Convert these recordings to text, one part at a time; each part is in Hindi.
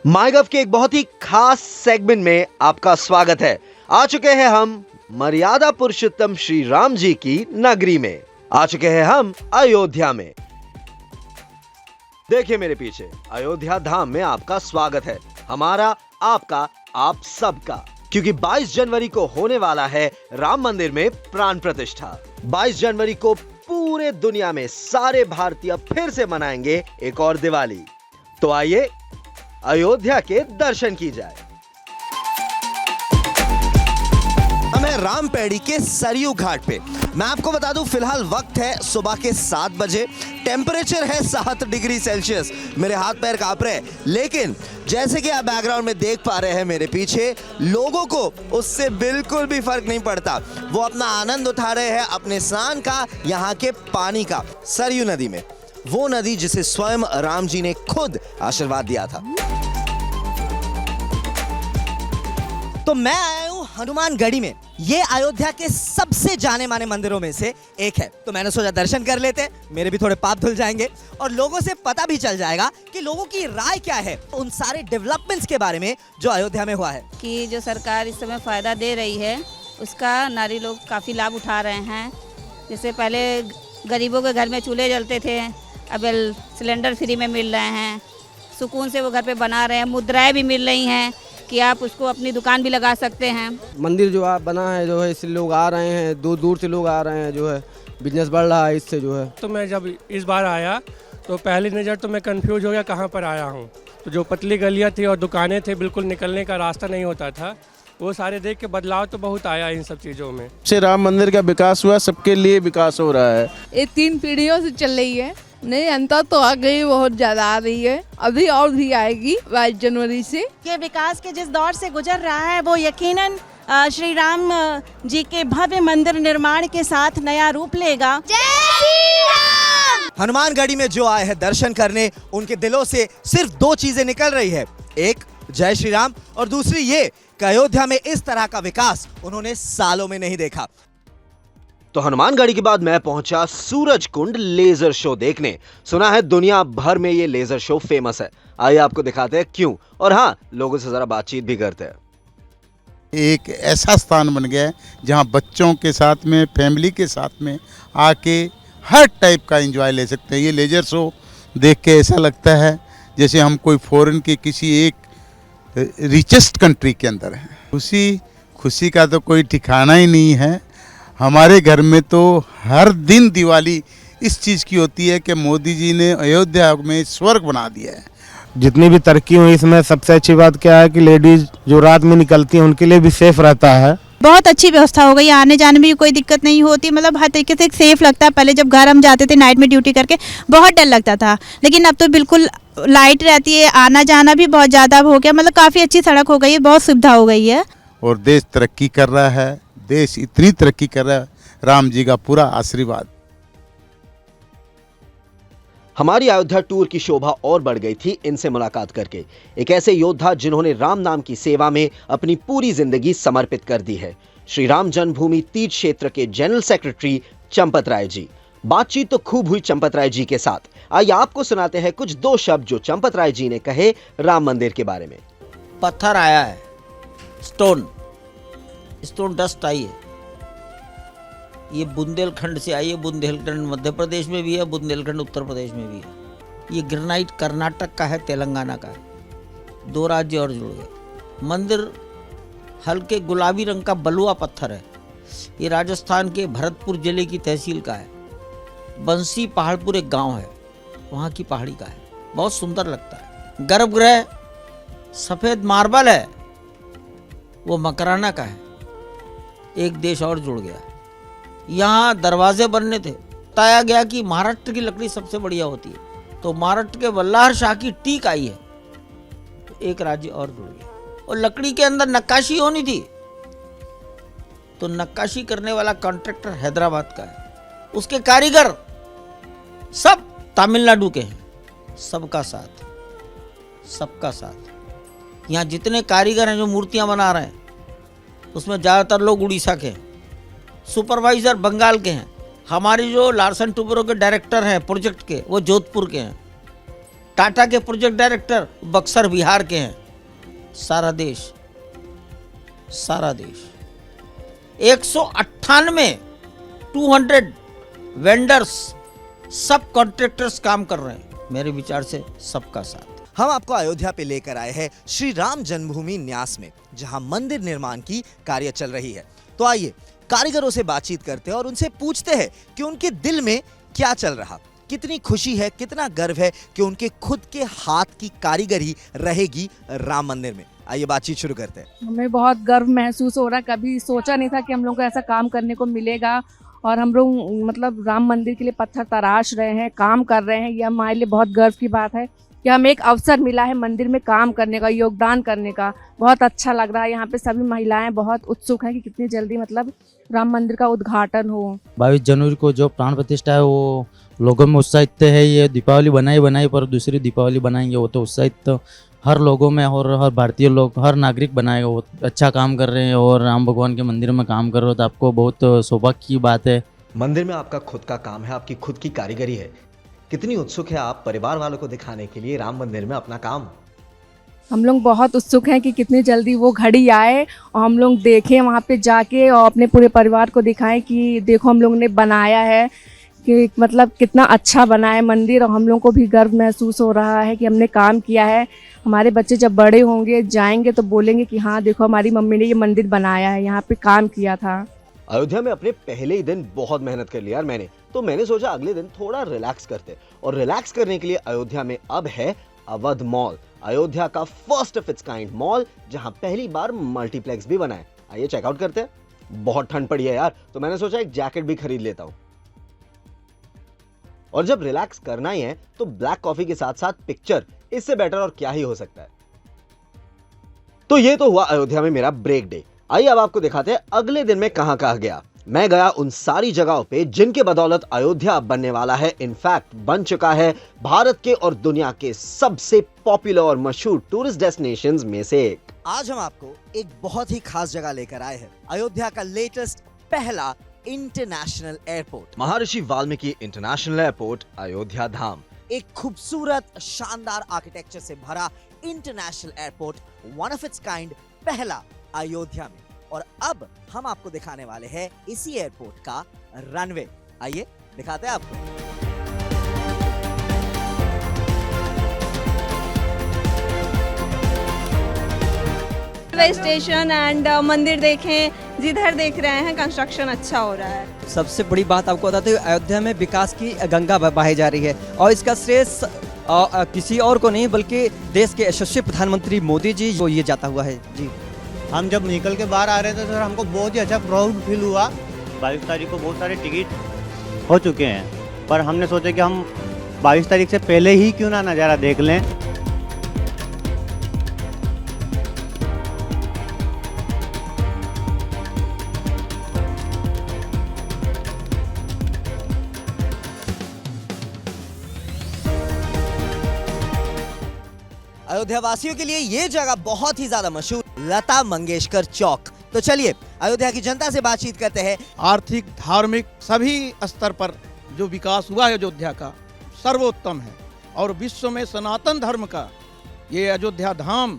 माईगव के एक बहुत ही खास सेगमेंट में आपका स्वागत है। आ चुके हैं हम मर्यादा पुरुषोत्तम श्री राम जी की नगरी में। आ चुके हैं हम अयोध्या में। देखिए मेरे पीछे अयोध्या धाम में आपका स्वागत है, हमारा, आपका, आप सबका, क्योंकि 22 जनवरी को होने वाला है राम मंदिर में प्राण प्रतिष्ठा। 22 जनवरी को पूरे दुनिया में सारे भारतीय फिर से मनाएंगे एक और दिवाली। तो आइए अयोध्या के दर्शन की जाए। हम हैं रामपेड़ी के सरयू घाट पे। मैं आपको बता दूं फिलहाल वक्त है सुबह के 7 बजे। टेम्परेचर है 7 डिग्री सेल्सियस। मेरे हाथ पैर कांप रहे हैं, लेकिन जैसे कि आप बैकग्राउंड में देख पा रहे हैं मेरे पीछे, लोगों को उससे बिल्कुल भी फर्क नहीं पड़ता। वो अपना आनंद उठा रहे हैं अपने स्नान का, यहाँ के पानी का। सरयू नदी में, वो नदी जिसे स्वयं राम जी ने खुद आशीर्वाद दिया था। तो मैं आया हूं हनुमानगढ़ी में। ये अयोध्या के सबसे जाने माने मंदिरों में से एक है, तो मैंने सोचा दर्शन कर लेते, मेरे भी थोड़े पाप धुल जाएंगे और लोगों से पता भी चल जाएगा कि लोगों की राय क्या है उन सारे डेवलपमेंट्स के बारे में जो अयोध्या में हुआ है। कि जो सरकार इस समय फ़ायदा दे रही है उसका नारी लोग काफ़ी लाभ उठा रहे हैं। जैसे पहले गरीबों के घर में चूल्हे जलते थे, अब सिलेंडर फ्री में मिल रहे हैं, सुकून से वो घर पे बना रहे हैं। मुद्राएं भी मिल रही हैं कि आप उसको अपनी दुकान भी लगा सकते हैं। मंदिर जो आप बना है जो है, इससे लोग आ रहे हैं, दूर दूर से लोग आ रहे हैं, जो है बिजनेस बढ़ रहा है इससे जो है। तो मैं जब इस बार आया तो पहली नज़र तो मैं कंफ्यूज हो गया कहाँ पर आया हूँ। तो जो पतली गलियाँ थी और दुकानें थे, बिल्कुल निकलने का रास्ता नहीं होता था, वो सारे देख के बदलाव तो बहुत आया इन सब चीज़ों में। से राम मंदिर का विकास हुआ, सबके लिए विकास हो रहा है। ये 3 पीढ़ियों से चल रही है। नहीं, अंतर तो आ गई, बहुत ज्यादा आ रही है, अभी और भी आएगी 22 जनवरी से। ये विकास के जिस दौर से गुजर रहा है वो यकीनन श्री राम जी के भव्य मंदिर निर्माण के साथ नया रूप लेगा। हनुमानगढ़ी में जो आए हैं दर्शन करने, उनके दिलों से सिर्फ 2 चीजें निकल रही है, एक जय श्री राम और दूसरी ये कि अयोध्या में इस तरह का विकास उन्होंने सालों में नहीं देखा। तो हनुमानगढ़ी के बाद मैं पहुंचा सूरज कुंड लेजर शो देखने। सुना है दुनिया भर में ये लेजर शो फेमस है। आइए आपको दिखाते हैं क्यों, और हाँ, लोगों से जरा बातचीत भी करते हैं। एक ऐसा स्थान बन गया है जहां बच्चों के साथ में, फैमिली के साथ में आके हर टाइप का एंजॉय ले सकते हैं। ये लेजर शो देख के ऐसा लगता है जैसे हम कोई फॉरेन के किसी एक रिचेस्ट कंट्री के अंदर हैं। खुशी का तो कोई ठिकाना ही नहीं है। हमारे घर में तो हर दिन दिवाली इस चीज़ की होती है कि मोदी जी ने अयोध्या में स्वर्ग बना दिया है। जितनी भी तरक्की हुई इसमें सबसे अच्छी बात क्या है कि लेडीज जो रात में निकलती हैं उनके लिए भी सेफ रहता है। बहुत अच्छी व्यवस्था हो गई है, आने जाने में भी कोई दिक्कत नहीं होती, मतलब हर तरीके से सेफ लगता है। पहले जब घर हम जाते थे नाइट में ड्यूटी करके बहुत डर लगता था, लेकिन अब तो बिल्कुल लाइट रहती है, आना जाना भी बहुत ज़्यादा हो गया, मतलब काफ़ी अच्छी सड़क हो गई है, बहुत सुविधा हो गई है। और देश तरक्की कर रहा है, देश इतनी तरक्की कर रहा है, राम जी का पूरा आशीर्वाद। हमारी अयोध्या टूर की शोभा और बढ़ गई थी इनसे मुलाकात करके। एक ऐसे योद्धा जिन्होंने राम नाम की सेवा में अपनी पूरी जिंदगी समर्पित कर दी है, श्री राम जन्मभूमि तीर्थ क्षेत्र के जनरल सेक्रेटरी चंपत राय जी। बातचीत तो खूब हुई चंपत राय जी के साथ। आइए आपको सुनाते हैं कुछ 2 शब्द जो चंपत राय जी ने कहे राम मंदिर के बारे में। पत्थर आया है, स्टोन डस्ट आई है। ये बुंदेलखंड से आई है। बुंदेलखंड मध्य प्रदेश में भी है, बुंदेलखंड उत्तर प्रदेश में भी है। ये ग्रेनाइट कर्नाटक का है, तेलंगाना का है। 2 राज्य और जुड़ गए। मंदिर हल्के गुलाबी रंग का बलुआ पत्थर है। ये राजस्थान के भरतपुर जिले की तहसील का है। बंसी पहाड़पुर एक गांव है, वहाँ की पहाड़ी का है। बहुत सुंदर लगता है। गर्भगृह सफ़ेद मार्बल है, वो मकराना का है। एक देश और जुड़ गया। यहाँ दरवाजे बनने थे, बताया गया कि महाराष्ट्र की लकड़ी सबसे बढ़िया होती है, तो महाराष्ट्र के वल्लाहर शाह की टीक आई है, तो एक राज्य और जुड़ गया। और लकड़ी के अंदर नक्काशी होनी थी, तो नक्काशी करने वाला कॉन्ट्रैक्टर हैदराबाद का है। उसके कारीगर सब तमिलनाडु के हैं। सबका साथ, सबका साथ। यहाँ जितने कारीगर हैं जो मूर्तियाँ बना रहे हैं, उसमें ज़्यादातर लोग उड़ीसा के हैं, सुपरवाइज़र बंगाल के हैं। हमारी जो लार्सन टुब्रो के डायरेक्टर हैं प्रोजेक्ट के, वो जोधपुर के हैं। टाटा के प्रोजेक्ट डायरेक्टर बक्सर बिहार के हैं। सारा देश 198 200 वेंडर्स, सब कॉन्ट्रैक्टर्स काम कर रहे हैं। मेरे विचार से सबका साथ। हम आपको अयोध्या पे लेकर आए हैं श्री राम जन्मभूमि न्यास में, जहां मंदिर निर्माण की कार्य चल रही है। तो आइए कारीगरों से बातचीत करते हैं और उनसे पूछते हैं कि उनके दिल में क्या चल रहा, कितनी खुशी है, कितना गर्व है कि उनके खुद के हाथ की कारीगरी रहेगी राम मंदिर में। आइए बातचीत शुरू करते हैं। हमें बहुत गर्व महसूस हो रहा है, कभी सोचा नहीं था कि हम लोग को ऐसा काम करने को मिलेगा। और हम लोग मतलब राम मंदिर के लिए पत्थर तराश रहे हैं, काम कर रहे हैं। ये हमारे लिए बहुत गर्व की बात है कि हमें एक अवसर मिला है मंदिर में काम करने का, योगदान करने का। बहुत अच्छा लग रहा है। यहाँ पे सभी महिलाएं बहुत उत्सुक हैं कि कितनी जल्दी मतलब राम मंदिर का उद्घाटन हो। 22 जनवरी को जो प्राण प्रतिष्ठा है वो लोगों में उत्साहित है। ये दीपावली बनाई पर दूसरी दीपावली बनाएंगे, वो तो उत्साहित तो हर लोगों में और हर भारतीय लोग, हर नागरिक बनाएगा। वो अच्छा काम कर रहे हैं और राम भगवान के मंदिर में काम कर रहे हो तो आपको बहुत सौभाग्य की बात है। मंदिर में आपका खुद का काम है, आपकी खुद की कारीगरी है। कितनी उत्सुक है आप परिवार वालों को दिखाने के लिए राम मंदिर में अपना काम? हम लोग बहुत उत्सुक हैं कि कितनी जल्दी वो घड़ी आए और हम लोग देखें वहाँ पे जाके और अपने पूरे परिवार को दिखाएं कि देखो हम लोग ने बनाया है, कि मतलब कितना अच्छा बना है मंदिर। और हम लोग को भी गर्व महसूस हो रहा है कि हमने काम किया है। हमारे बच्चे जब बड़े होंगे जाएंगे तो बोलेंगे कि हाँ देखो हमारी मम्मी ने ये मंदिर बनाया है, यहाँ पे काम किया था। अयोध्या में अपने पहले ही दिन बहुत मेहनत कर लिया यार मैंने सोचा अगले दिन थोड़ा रिलैक्स करते, और रिलैक्स करने के लिए अयोध्या में अब है अवध मॉल, अयोध्या का first of its kind mall, जहां पहली बार मल्टीप्लेक्स भी बना है। आइए चेकआउट करते हैं। बहुत ठंड पड़ी है यार, तो मैंने सोचा एक जैकेट भी खरीद लेता हूं। और जब रिलैक्स करना ही है तो ब्लैक कॉफी के साथ साथ पिक्चर, इससे बेटर और क्या ही हो सकता है। तो ये तो हुआ अयोध्या में मेरा ब्रेक डे। आइए अब आपको दिखाते हैं अगले दिन में कहां कहां गया। मैं गया उन सारी जगहों पे जिनके बदौलत अयोध्या बनने वाला है, इनफैक्ट बन चुका है भारत के और दुनिया के सबसे पॉपुलर और मशहूर टूरिस्ट डेस्टिनेशंस में से एक। आज हम आपको एक बहुत ही खास जगह लेकर आए हैं, अयोध्या का लेटेस्ट पहला इंटरनेशनल एयरपोर्ट, महर्षि वाल्मीकि इंटरनेशनल एयरपोर्ट अयोध्या धाम। एक खूबसूरत शानदार आर्किटेक्चर से भरा international airport, one of its kind, पहला अयोध्या में। और अब हम आपको दिखाने वाले हैं इसी एयरपोर्ट का रनवे। आइए दिखाते हैं आपको। रेलवे स्टेशन एंड मंदिर देखें, जिधर देख रहे हैं कंस्ट्रक्शन अच्छा हो रहा है। सबसे बड़ी बात आपको बताते हुए, अयोध्या में विकास की गंगा बहाई जा रही है और इसका श्रेय किसी और को नहीं बल्कि देश के यशस्वी प्रधानमंत्री मोदी जी को ये जाता हुआ है। जी, हम जब निकल के बाहर आ रहे थे सर, हमको बहुत ही अच्छा प्राउड फील हुआ। 22 तारीख को बहुत सारे टिकट हो चुके हैं, पर हमने सोचा कि हम 22 तारीख से पहले ही क्यों ना नज़ारा देख लें। अयोध्या वासियों के लिए ये जगह बहुत ही ज्यादा मशहूर, लता मंगेशकर चौक। तो चलिए अयोध्या की जनता से बातचीत करते हैं। आर्थिक, धार्मिक सभी स्तर पर जो विकास हुआ है अयोध्या का सर्वोत्तम है, और विश्व में सनातन धर्म का ये अयोध्या धाम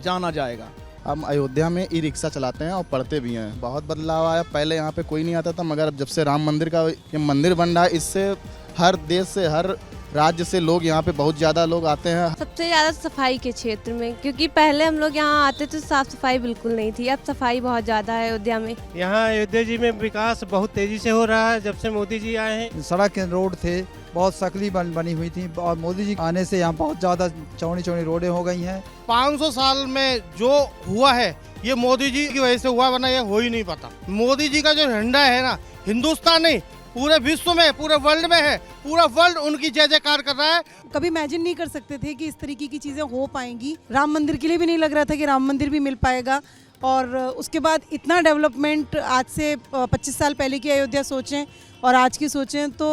जाना जाएगा। हम अयोध्या में ई रिक्शा चलाते हैं और पढ़ते भी हैं। बहुत बदलाव आया, पहले यहाँ पे कोई नहीं आता था, मगर जब से राम मंदिर का ये मंदिर बन रहा है, इससे हर देश से, हर राज्य से लोग यहाँ पे बहुत ज़्यादा लोग आते हैं। सबसे ज़्यादा सफाई के क्षेत्र में, क्योंकि पहले हम लोग यहाँ आते तो साफ सफाई बिल्कुल नहीं थी, अब सफाई बहुत ज़्यादा है अयोध्या में। यहाँ अयोध्या जी में विकास बहुत तेजी से हो रहा है जब से मोदी जी आए हैं। सड़क रोड थे बहुत सकली बनी हुई थी, और मोदी जी आने से यहाँ बहुत ज़्यादा चौड़ी चौड़ी रोडें हो गई हैं। 500 साल में जो हुआ है ये मोदी जी की वजह से हुआ, वरना ये हो ही नहीं पाता। मोदी जी का जो झंडा है ना, हिंदुस्तान नहीं पूरे विश्व में, पूरे वर्ल्ड में है, पूरा वर्ल्ड उनकी जय जयकार कर रहा है। कभी इमेजिन नहीं कर सकते थे कि इस तरीके की चीज़ें हो पाएंगी। राम मंदिर के लिए भी नहीं लग रहा था कि राम मंदिर भी मिल पाएगा, और उसके बाद इतना डेवलपमेंट, आज से 25 साल पहले की अयोध्या सोचें और आज की सोचें तो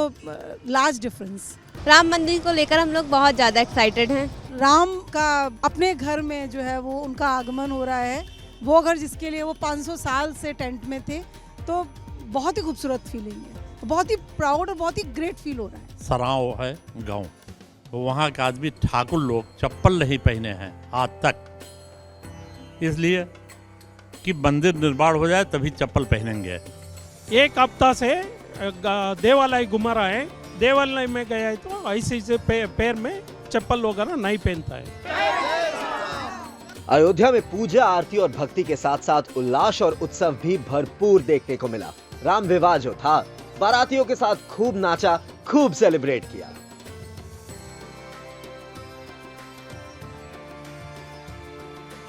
लार्ज डिफरेंस। राम मंदिर को लेकर हम लोग बहुत ज़्यादा एक्साइटेड हैं। राम का अपने घर में जो है वो उनका आगमन हो रहा है, वो घर जिसके लिए वो 500 साल से टेंट में थे, तो बहुत ही खूबसूरत फीलिंग है, बहुत ही प्राउड और बहुत ही ग्रेट फील हो रहा है। सराव है गांव, वहाँ के आदमी ठाकुर लोग चप्पल नहीं पहने हैं आज तक, इसलिए कि मंदिर निर्माण हो जाए तभी चप्पल पहनेंगे। एक हफ्ता से देवालय घुमा रहा है, देवालय में गया है तो ऐसे पैर में चप्पल वगैरह नहीं पहनता है। अयोध्या में पूजा, आरती और भक्ति के साथ साथ उल्लास और उत्सव भी भरपूर देखने को मिला। राम विवाह जो था, बारातियों के साथ खूब नाचा, खूब सेलिब्रेट किया।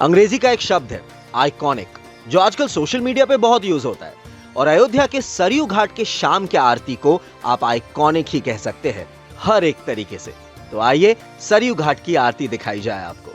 अंग्रेजी का एक शब्द है आइकॉनिक, जो आजकल सोशल मीडिया पे बहुत यूज होता है, और अयोध्या के सरयू घाट के शाम के आरती को आप आइकॉनिक ही कह सकते हैं हर एक तरीके से। तो आइए सरयू घाट की आरती दिखाई जाए आपको।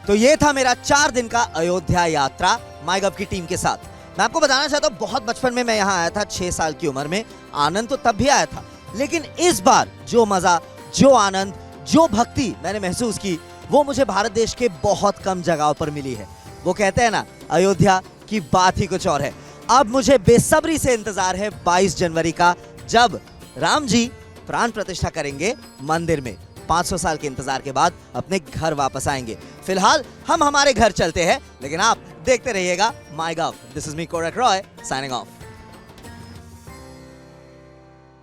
तो ये था मेरा 4 दिन का अयोध्या यात्रा माईगव की टीम के साथ। मैं आपको बताना चाहता हूं, बहुत बचपन में मैं यहां आया था, 6 साल की उम्र में। आनंद तो तब भी आया था, लेकिन इस बार जो मजा, जो आनंद, जो भक्ति मैंने महसूस की, वो मुझे भारत देश के बहुत कम जगहों पर मिली है। वो कहते हैं ना, अयोध्या की बात ही कुछ और है। अब मुझे बेसब्री से इंतजार है 22 जनवरी का, जब राम जी प्राण प्रतिष्ठा करेंगे मंदिर में। 500 साल के इंतजार के बाद अपने घर वापस आएंगे। फिलहाल हम हमारे घर चलते हैं, लेकिन आप देखते रहिएगा MyGov. This is me Korak Roy signing of.